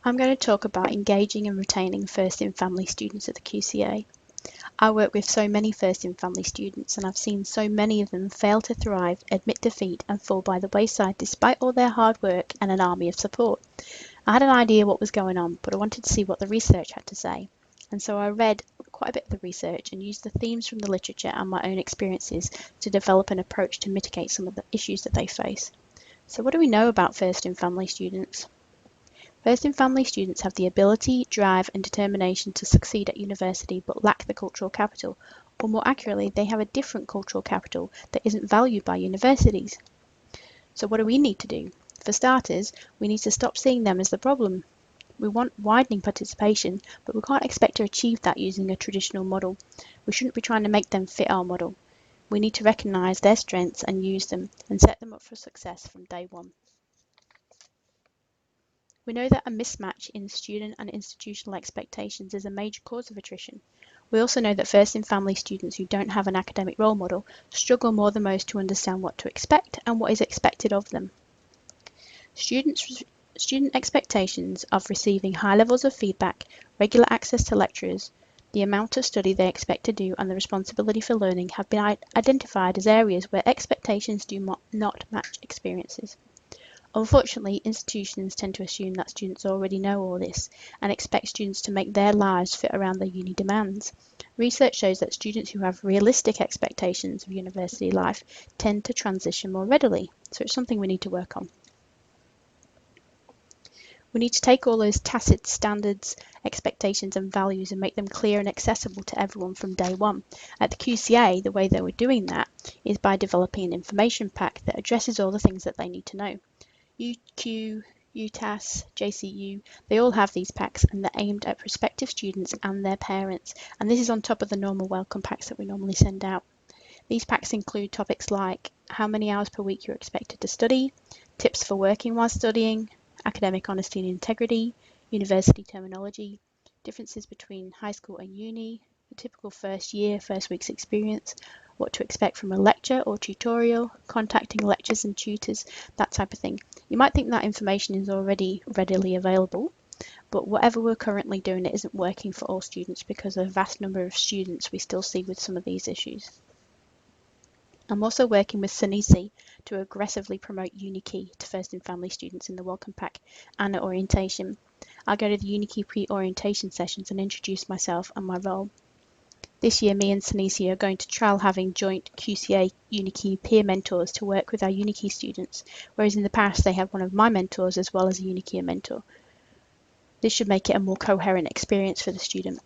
I'm going to talk about engaging and retaining first in family students at the QCA. I work with so many first in family students and I've seen so many of them fail to thrive, admit defeat and fall by the wayside despite all their hard work and an army of support. I had an idea what was going on, but I wanted to see what the research had to say. And so I read quite a bit of the research and used the themes from the literature and my own experiences to develop an approach to mitigate some of the issues that they face. So what do we know about first in family students? First in family students have the ability, drive and determination to succeed at university but lack the cultural capital, or more accurately, they have a different cultural capital that isn't valued by universities. So what do we need to do? For starters, we need to stop seeing them as the problem. We want widening participation, but we can't expect to achieve that using a traditional model. We shouldn't be trying to make them fit our model. We need to recognise their strengths and use them and set them up for success from day one. We know that a mismatch in student and institutional expectations is a major cause of attrition. We also know that first in family students who don't have an academic role model struggle more than most to understand what to expect and what is expected of them. Student expectations of receiving high levels of feedback, regular access to lecturers, the amount of study they expect to do and the responsibility for learning have been identified as areas where expectations do not match experiences. Unfortunately, institutions tend to assume that students already know all this and expect students to make their lives fit around their uni demands. Research shows that students who have realistic expectations of university life tend to transition more readily, so it's something we need to work on. We need to take all those tacit standards, expectations and values and make them clear and accessible to everyone from day one. At the QCA, the way that we're doing that is by developing an information pack that addresses all the things that they need to know. UQ, UTAS, JCU, they all have these packs and they're aimed at prospective students and their parents, and this is on top of the normal welcome packs that we normally send out. These packs include topics like how many hours per week you're expected to study, tips for working while studying, academic honesty and integrity, university terminology, differences between high school and uni, the typical first week's experience, what to expect from a lecture or tutorial, contacting lecturers and tutors, that type of thing. You might think that information is already readily available, but whatever we're currently doing, it isn't working for all students because of a vast number of students we still see with some of these issues. I'm also working with Sunisi to aggressively promote UniKey to first in family students in the welcome pack and at orientation. I'll go to the UniKey pre-orientation sessions and introduce myself and my role. This year, me and Sunisi are going to trial having joint QCA UniKey peer mentors to work with our UniKey students, whereas in the past they had one of my mentors as well as a UniKey mentor. This should make it a more coherent experience for the student.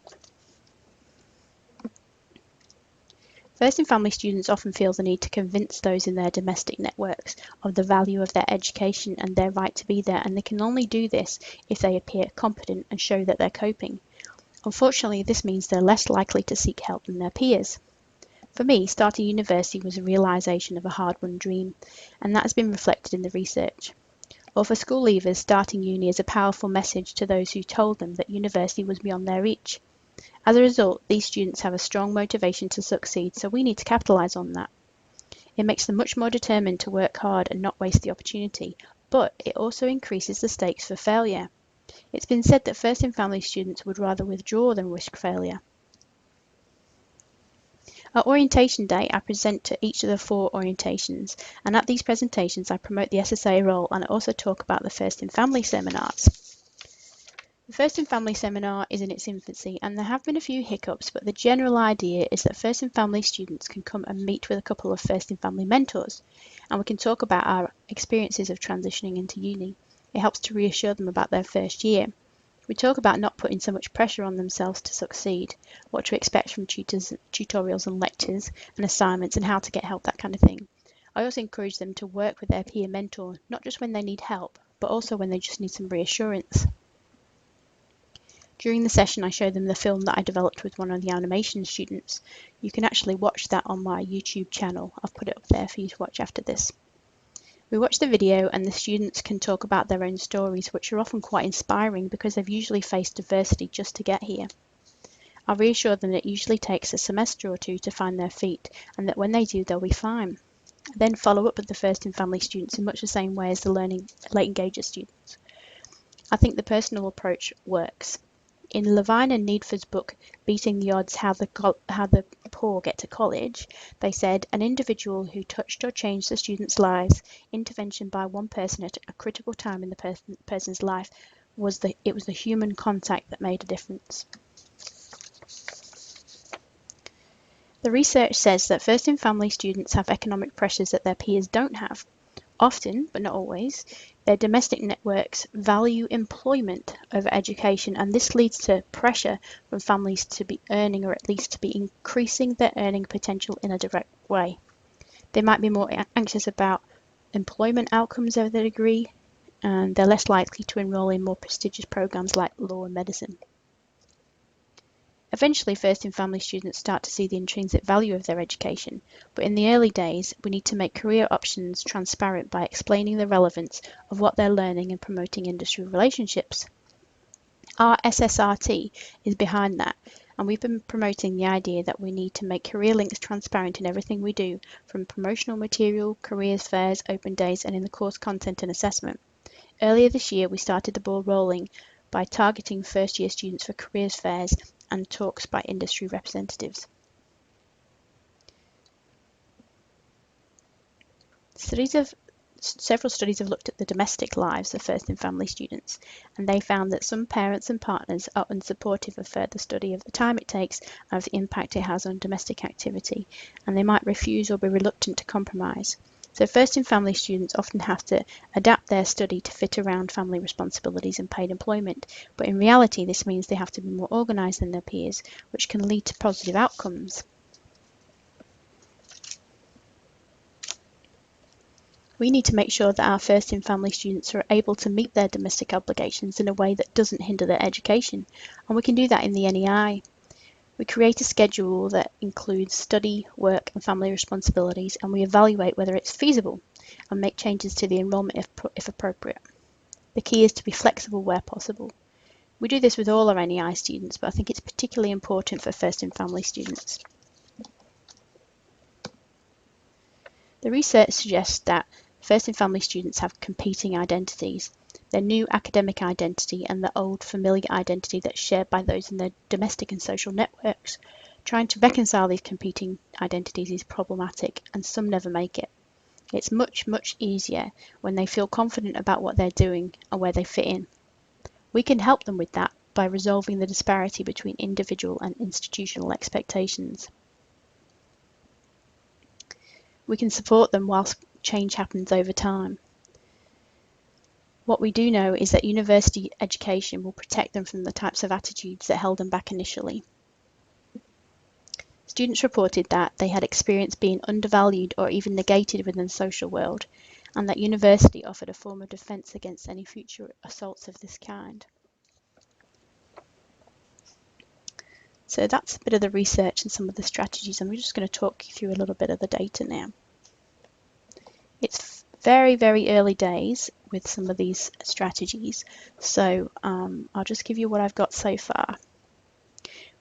First in family students often feel the need to convince those in their domestic networks of the value of their education and their right to be there, and they can only do this if they appear competent and show that they're coping. Unfortunately, this means they're less likely to seek help than their peers. For me, starting university was a realisation of a hard-won dream, and that has been reflected in the research. Or for school leavers, starting uni is a powerful message to those who told them that university was beyond their reach. As a result, these students have a strong motivation to succeed, so we need to capitalise on that. It makes them much more determined to work hard and not waste the opportunity, but it also increases the stakes for failure. It's been said that first in family students would rather withdraw than risk failure. At orientation day, I present to each of the 4 orientations, and at these presentations I promote the SSA role and I also talk about the first in family seminars. The First in Family seminar is in its infancy and there have been a few hiccups, but the general idea is that First in Family students can come and meet with a couple of First in Family mentors and we can talk about our experiences of transitioning into uni. It helps to reassure them about their first year. We talk about not putting so much pressure on themselves to succeed, what to expect from tutorials and lectures and assignments and how to get help, that kind of thing. I also encourage them to work with their peer mentor, not just when they need help, but also when they just need some reassurance. During the session, I showed them the film that I developed with one of the animation students. You can actually watch that on my YouTube channel. I've put it up there for you to watch after this. We watch the video and the students can talk about their own stories, which are often quite inspiring because they've usually faced adversity just to get here. I reassure them that it usually takes a semester or 2 to find their feet and that when they do, they'll be fine. I then follow up with the First in Family students in much the same way as the Learning Late Engager students. I think the personal approach works. In Levine and Needford's book, Beating the Odds, How the Poor Get to College, they said an individual who touched or changed the students' lives, intervention by one person at a critical time in the person's life, it was the human contact that made a difference. The research says that first in family students have economic pressures that their peers don't have. Often, but not always, their domestic networks value employment over education, and this leads to pressure from families to be earning, or at least to be increasing their earning potential in a direct way. They might be more anxious about employment outcomes of their degree, and they're less likely to enroll in more prestigious programs like law and medicine. Eventually, first in family students start to see the intrinsic value of their education, but in the early days, we need to make career options transparent by explaining the relevance of what they're learning and promoting industry relationships. Our SSRT is behind that, and we've been promoting the idea that we need to make career links transparent in everything we do, from promotional material, careers fairs, open days, and in the course content and assessment. Earlier this year, we started the ball rolling by targeting first-year students for careers fairs and talks by industry representatives. Several studies have looked at the domestic lives of first in family students, and they found that some parents and partners are unsupportive of further study of the time it takes and of the impact it has on domestic activity, and they might refuse or be reluctant to compromise. So first in family students often have to adapt their study to fit around family responsibilities and paid employment, but in reality this means they have to be more organised than their peers, which can lead to positive outcomes. We need to make sure that our first in family students are able to meet their domestic obligations in a way that doesn't hinder their education, and we can do that in the NEI. We create a schedule that includes study, work and family responsibilities, and we evaluate whether it's feasible and make changes to the enrolment if appropriate. The key is to be flexible where possible. We do this with all our NEI students, but I think it's particularly important for first in family students. The research suggests that first in family students have competing identities. Their new academic identity and the old familiar identity that's shared by those in their domestic and social networks. Trying to reconcile these competing identities is problematic, and some never make it. It's much, much easier when they feel confident about what they're doing and where they fit in. We can help them with that by resolving the disparity between individual and institutional expectations. We can support them whilst change happens over time. What we do know is that university education will protect them from the types of attitudes that held them back initially. Students reported that they had experienced being undervalued or even negated within the social world, and that university offered a form of defence against any future assaults of this kind. So that's a bit of the research and some of the strategies, and we're just going to talk you through a little bit of the data now. It's very, very early days with some of these strategies, so I'll just give you what I've got so far.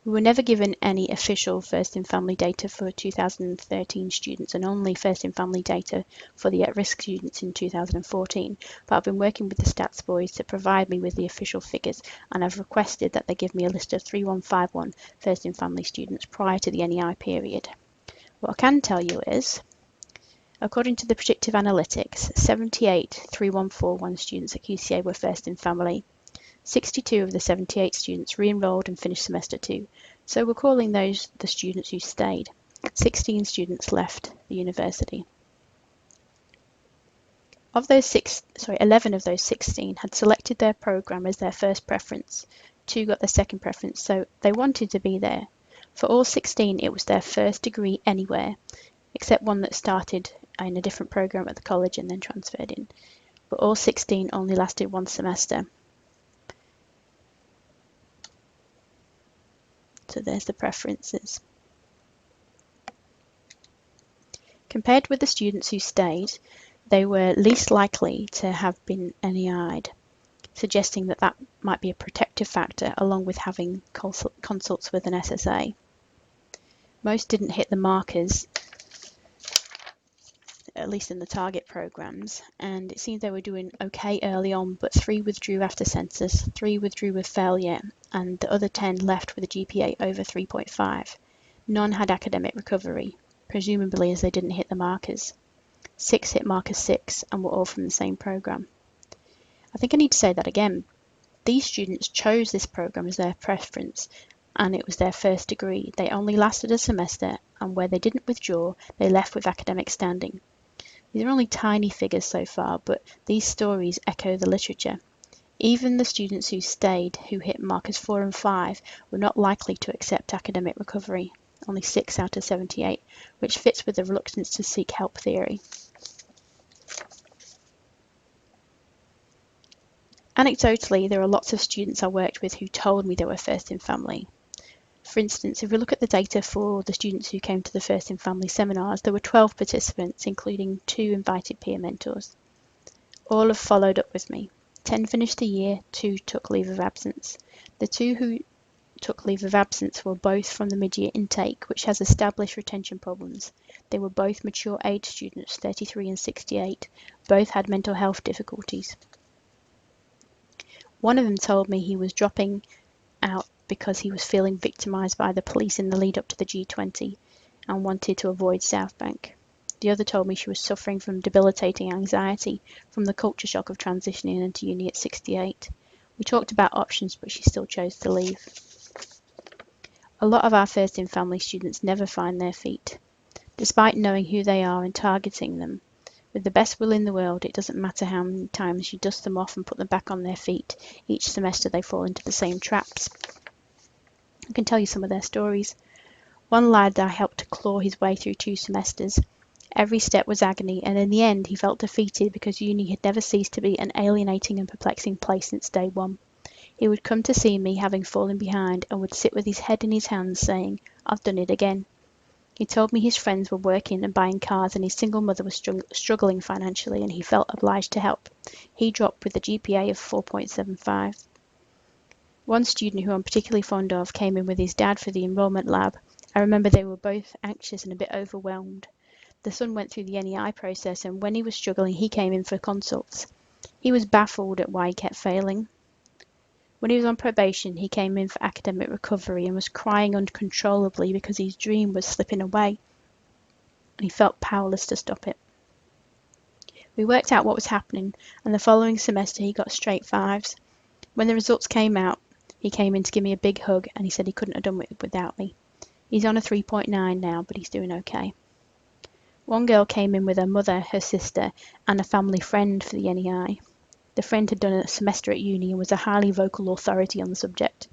We were never given any official first in family data for 2013 students, and only first in family data for the at-risk students in 2014, but I've been working with the stats boys to provide me with the official figures, and I've requested that they give me a list of 3151 first in family students prior to the NEI period. What I can tell you is, according to the predictive analytics, 78 3141 students at QCA were first in family. 62 of the 78 students re-enrolled and finished semester 2, so we're calling those the students who stayed. 16 students left the university. Of those 11 of those 16 had selected their program as their first preference. 2 got their second preference, so they wanted to be there. For all 16, it was their first degree anywhere, except one that started in a different program at the college and then transferred in. But all 16 only lasted one semester. So there's the preferences. Compared with the students who stayed, they were least likely to have been NEI'd, suggesting that that might be a protective factor along with having consults with an SSA. Most didn't hit the markers at least in the target programs, and it seemed they were doing okay early on, but 3 withdrew after census, 3 withdrew with failure, and the other 10 left with a GPA over 3.5. None had academic recovery, presumably as they didn't hit the markers. 6 hit marker 6 and were all from the same program. I think I need to say that again. These students chose this program as their preference, and it was their first degree. They only lasted a semester, and where they didn't withdraw, they left with academic standing. These are only tiny figures so far, but these stories echo the literature. Even the students who stayed, who hit markers 4 and 5, were not likely to accept academic recovery, only 6 out of 78, which fits with the reluctance to seek help theory. Anecdotally, there are lots of students I worked with who told me they were first in family. For instance, if we look at the data for the students who came to the First in Family seminars, there were 12 participants, including 2 invited peer mentors. All have followed up with me. 10 finished the year, 2 took leave of absence. The 2 who took leave of absence were both from the mid-year intake, which has established retention problems. They were both mature age students, 33 and 68. Both had mental health difficulties. One of them told me he was dropping out because he was feeling victimised by the police in the lead up to the G20 and wanted to avoid South Bank. The other told me she was suffering from debilitating anxiety from the culture shock of transitioning into uni at 68. We talked about options, but she still chose to leave. A lot of our First in Family students never find their feet. Despite knowing who they are and targeting them, with the best will in the world, it doesn't matter how many times you dust them off and put them back on their feet. Each semester they fall into the same traps. I can tell you some of their stories. One lad I helped to claw his way through 2 semesters. Every step was agony, and in the end he felt defeated because uni had never ceased to be an alienating and perplexing place since day one. He would come to see me, having fallen behind, and would sit with his head in his hands, saying, "I've done it again." He told me his friends were working and buying cars, and his single mother was struggling financially, and he felt obliged to help. He dropped with a GPA of 4.75. One student who I'm particularly fond of came in with his dad for the enrolment lab. I remember they were both anxious and a bit overwhelmed. The son went through the NEI process, and when he was struggling, he came in for consults. He was baffled at why he kept failing. When he was on probation, he came in for academic recovery and was crying uncontrollably because his dream was slipping away, and he felt powerless to stop it. We worked out what was happening, and the following semester he got straight 5s. When the results came out, he came in to give me a big hug, and he said he couldn't have done it without me. He's on a 3.9 now, but he's doing okay. One girl came in with her mother, her sister, and a family friend for the NEI. The friend had done a semester at uni and was a highly vocal authority on the subject.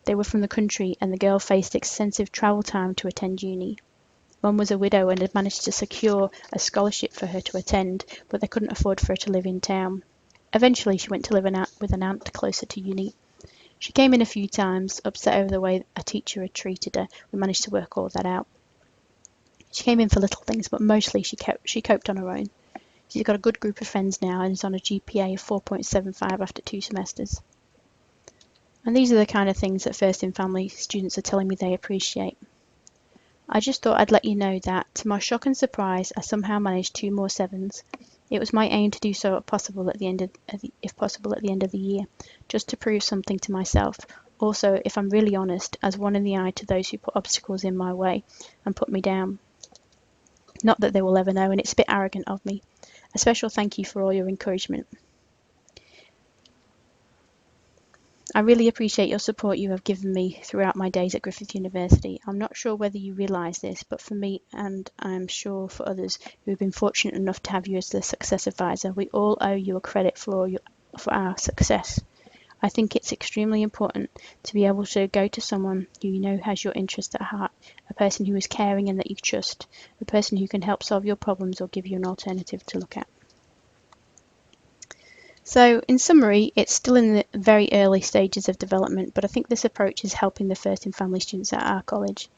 They were from the country, and the girl faced extensive travel time to attend uni. Mum was a widow and had managed to secure a scholarship for her to attend, but they couldn't afford for her to live in town. Eventually she went to live with an aunt closer to uni. She came in a few times, upset over the way a teacher had treated her. We managed to work all that out. She came in for little things, but mostly she coped on her own. She's got a good group of friends now and is on a GPA of 4.75 after 2 semesters. And these are the kind of things that First in Family students are telling me they appreciate. I just thought I'd let you know that, to my shock and surprise, I somehow managed 2 more 7s. It was my aim to do so if possible at the end of the year, just to prove something to myself. Also, if I'm really honest, as one in the eye to those who put obstacles in my way and put me down. Not that they will ever know, and it's a bit arrogant of me. A special thank you for all your encouragement. I really appreciate your support you have given me throughout my days at Griffith University. I'm not sure whether you realise this, but for me, and I'm sure for others who have been fortunate enough to have you as the success advisor, we all owe you a credit for our success. I think it's extremely important to be able to go to someone who you know has your interest at heart, a person who is caring and that you trust, a person who can help solve your problems or give you an alternative to look at. So in summary, it's still in the very early stages of development, but I think this approach is helping the First in Family students at our college.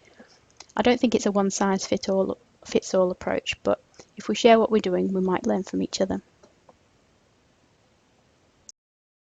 I don't think it's a one-size-fits-all approach, but if we share what we're doing, we might learn from each other.